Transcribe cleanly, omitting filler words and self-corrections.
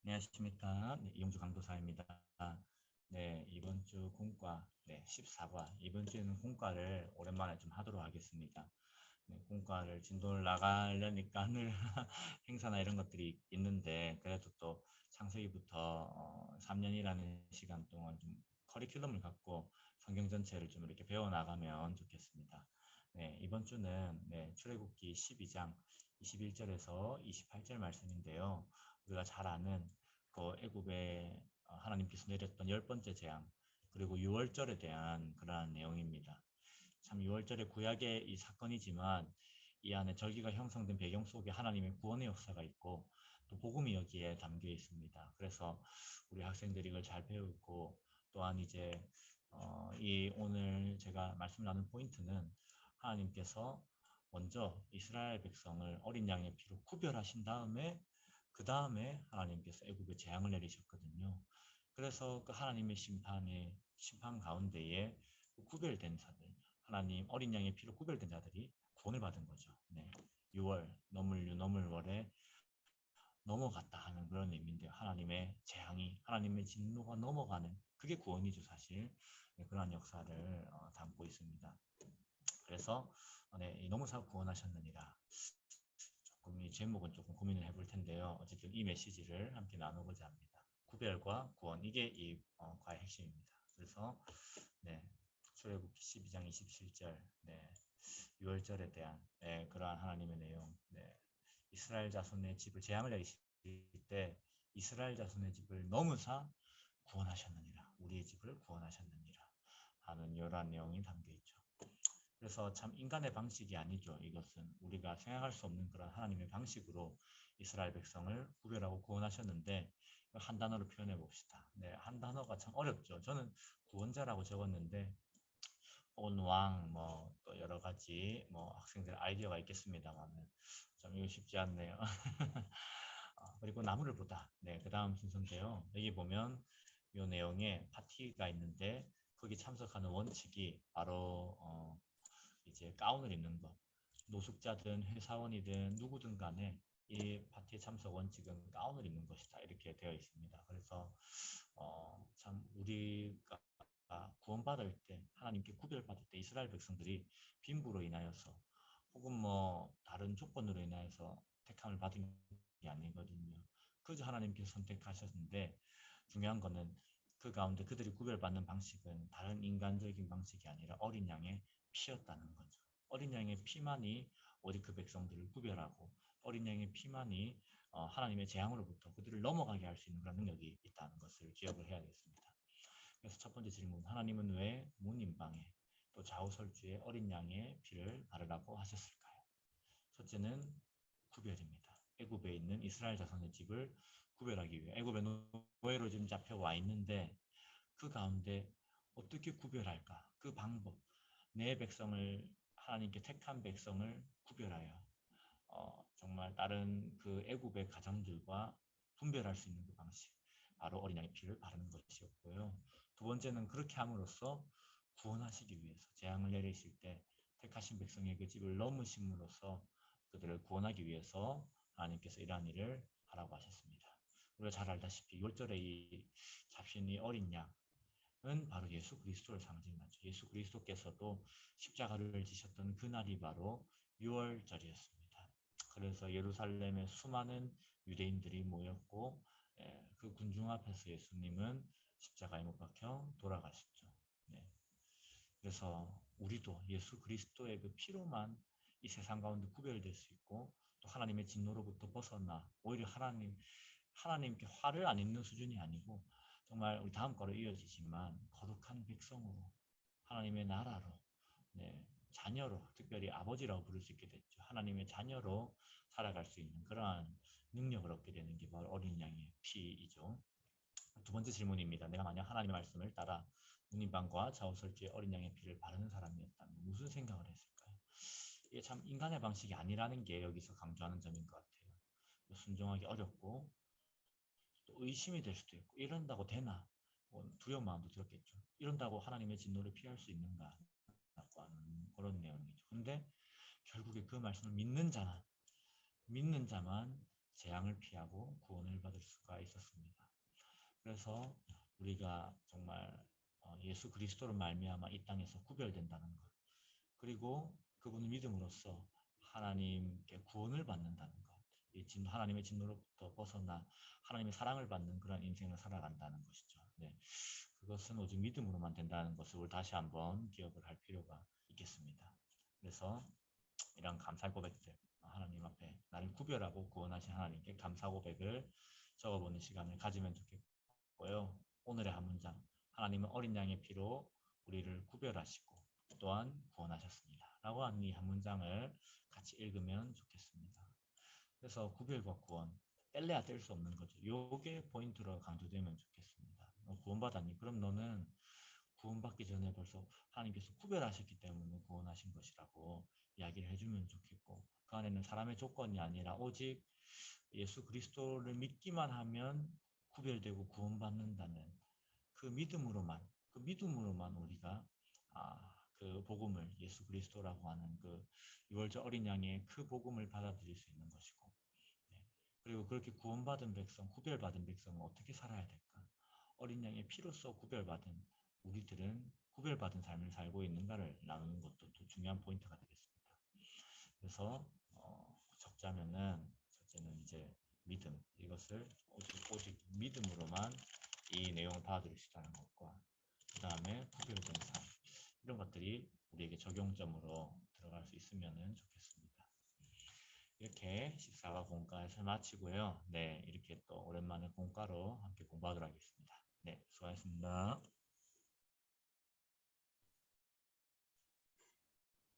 안녕하십니까. 네, 이용주 강도사입니다. 네, 이번 주 공과, 14과, 이번 주에는 공과를 오랜만에 좀 하도록 하겠습니다. 네, 공과를 진도를 나가려니까 늘 행사나 이런 것들이 있는데, 그래도 또 창세기부터 3년이라는 시간 동안 좀 커리큘럼을 갖고 성경 전체를 좀 이렇게 배워나가면 좋겠습니다. 네, 이번 주는 출애굽기 12장 21절에서 28절 말씀인데요. 우리가 잘 아는 그 애굽에 하나님께서 내렸던 열 번째 재앙 그리고 유월절에 대한 그러한 내용입니다. 참 유월절의 구약의 이 사건이지만 이 안에 절기가 형성된 배경 속에 하나님의 구원의 역사가 있고 또 복음이 여기에 담겨 있습니다. 그래서 우리 학생들이 이걸 잘 배우고 또한 이제 이 오늘 제가 말씀 나눈 포인트는 하나님께서 먼저 이스라엘 백성을 어린 양의 피로 구별하신 다음에 그 다음에 하나님께서 애굽에 재앙을 내리셨거든요. 그래서 그 하나님의 심판 가운데에 그 구별된 자들, 하나님 어린 양의 피로 구별된 자들이 구원을 받은 거죠. 네. 6월 너물월에 넘어갔다 하는 그런 의미인데요. 하나님의 재앙이 하나님의 진노가 넘어가는 그게 구원이죠, 사실. 네, 그러한 역사를 담고 있습니다. 그래서 이 너무사 구원하셨느니라. 조금 이 제목은 조금 고민을 해볼 텐데요. 어쨌든 이 메시지를 함께 나누고자 합니다. 구별과 구원 이게 이 과의 핵심입니다. 그래서 출애굽기 12장 27절 6월절에 대한 그러한 하나님의 내용 이스라엘 자손의 집을 재앙을 내리실 때 이스라엘 자손의 집을 너무사 구원하셨느니라 우리의 집을 구원하셨느니라 하는 이러한 내용이 담겨 있죠. 그래서 참 인간의 방식이 아니죠. 이것은 우리가 생각할 수 없는 그런 하나님의 방식으로 이스라엘 백성을 구별하고 구원하셨는데 한 단어로 표현해 봅시다. 한 단어가 참 어렵죠. 저는 구원자라고 적었는데 혹은 왕, 또 여러 가지 학생들 아이디어가 있겠습니다만은 좀 이거 쉽지 않네요. 그리고 나무를 보다. 그 다음 순서인데요. 여기 보면 이 내용에 파티가 있는데 거기 참석하는 원칙이 바로 이제 가운을 입는 것. 노숙자든 회사원이든 누구든 간에 이 파티에 참석 원칙은 가운을 입는 것이다. 이렇게 되어 있습니다. 그래서 참 우리가 구원받을 때 하나님께 구별받을 때 이스라엘 백성들이 빈부로 인하여서 혹은 다른 조건으로 인하여서 택함을 받은 게 아니거든요. 그저 하나님께서 선택하셨는데 중요한 거는 그 가운데 그들이 구별받는 방식은 다른 인간적인 방식이 아니라 어린 양의 피였다는 거죠. 어린 양의 피만이 오직 그 백성들을 구별하고 어린 양의 피만이 하나님의 재앙으로부터 그들을 넘어가게 할 수 있는 그런 능력이 있다는 것을 기억을 해야겠습니다. 그래서 첫 번째 질문, 하나님은 왜 문인방에 또 좌우설주에 어린 양의 피를 바르라고 하셨을까요? 첫째는 구별입니다. 애굽에 있는 이스라엘 자손의 집을 구별하기 위해 애굽의 노예로 지금 잡혀와 있는데 그 가운데 어떻게 구별할까? 그 방법, 내 백성을 하나님께 택한 백성을 구별하여 정말 다른 그 애굽의 가정들과 분별할 수 있는 그 방식, 바로 어린 양의 피를 바르는 것이었고요. 두 번째는 그렇게 함으로써 구원하시기 위해서 재앙을 내리실 때 택하신 백성의 그 집을 넘으심으로써 그들을 구원하기 위해서 하나님께서 이러한 일을 하라고 하셨습니다. 우리가 잘 알다시피 6절에 이 잡힌 이 어린 양은 바로 예수 그리스도를 상징하죠. 예수 그리스도께서도 십자가를 지셨던 그날이 바로 6월절이었습니다. 그래서 예루살렘에 수많은 유대인들이 모였고 그 군중 앞에서 예수님은 십자가에 못 박혀 돌아가셨죠. 네. 그래서 우리도 예수 그리스도의 그 피로만 이 세상 가운데 구별될 수 있고 또 하나님의 진노로부터 벗어나 오히려 하나님께 화를 안 입는 수준이 아니고 정말 우리 다음 거로 이어지지만 거룩한 백성으로 하나님의 나라로 자녀로 특별히 아버지라고 부를 수 있게 됐죠. 하나님의 자녀로 살아갈 수 있는 그러한 능력을 얻게 되는 게 바로 어린 양의 피이죠. 두 번째 질문입니다. 내가 만약 하나님의 말씀을 따라 문인방과 좌우설주의 어린 양의 피를 바르는 사람이었다면 무슨 생각을 했을까요? 이게 참 인간의 방식이 아니라는 게 여기서 강조하는 점인 것 같아요. 순종하기 어렵고 또 의심이 될 수도 있고 이런다고 되나 두려운 마음도 들었겠죠. 이런다고 하나님의 진노를 피할 수 있는가 라고 하는 그런 내용이죠. 근데 결국에 그 말씀을 믿는 자만 재앙을 피하고 구원을 받을 수가 있었습니다. 그래서 우리가 정말 예수 그리스도로 말미암아 이 땅에서 구별된다는 것, 그리고 그분을 믿음으로써 하나님께 구원을 받는다는 것, 하나님의 진노로부터 벗어나 하나님의 사랑을 받는 그런 인생을 살아간다는 것이죠. 네, 그것은 오직 믿음으로만 된다는 것을 다시 한번 기억을 할 필요가 있겠습니다. 그래서 이런 감사 고백들, 하나님 앞에 나를 구별하고 구원하신 하나님께 감사 고백을 적어보는 시간을 가지면 좋겠고요. 오늘의 한 문장, 하나님은 어린 양의 피로 우리를 구별하시고 또한 구원하셨습니다 라고 하는 이 한 문장을 같이 읽으면 좋겠습니다. 그래서 구별과 구원, 뗄래야 뗄 수 없는 거죠. 요게 포인트로 강조되면 좋겠습니다. 구원받았니? 그럼 너는 구원받기 전에 벌써 하나님께서 구별하셨기 때문에 구원하신 것이라고 이야기를 해주면 좋겠고, 그 안에는 사람의 조건이 아니라 오직 예수 그리스도를 믿기만 하면 구별되고 구원받는다는 그 믿음으로만 우리가 그 복음을, 예수 그리스도라고 하는 그 유월절 어린 양의 그 복음을 받아들일 수 있는 것이고, 네. 그리고 그렇게 구원받은 백성, 구별받은 백성은 어떻게 살아야 될까? 어린 양의 피로써 구별받은 우리들은 구별받은 삶을 살고 있는가를 나누는 것도 또 중요한 포인트가 되겠습니다. 그래서 첫째는 이제 믿음, 이것을 오직 믿음으로만 이 내용을 받아들일 수 있다는 것과, 그 다음에 구별된 삶, 이런 것들이 우리에게 적용점으로 들어갈 수 있으면 좋겠습니다. 이렇게 14과 공과에서 마치고요. 네, 이렇게 또 오랜만에 공과로 함께 공부하도록 하겠습니다. 네, 수고하셨습니다.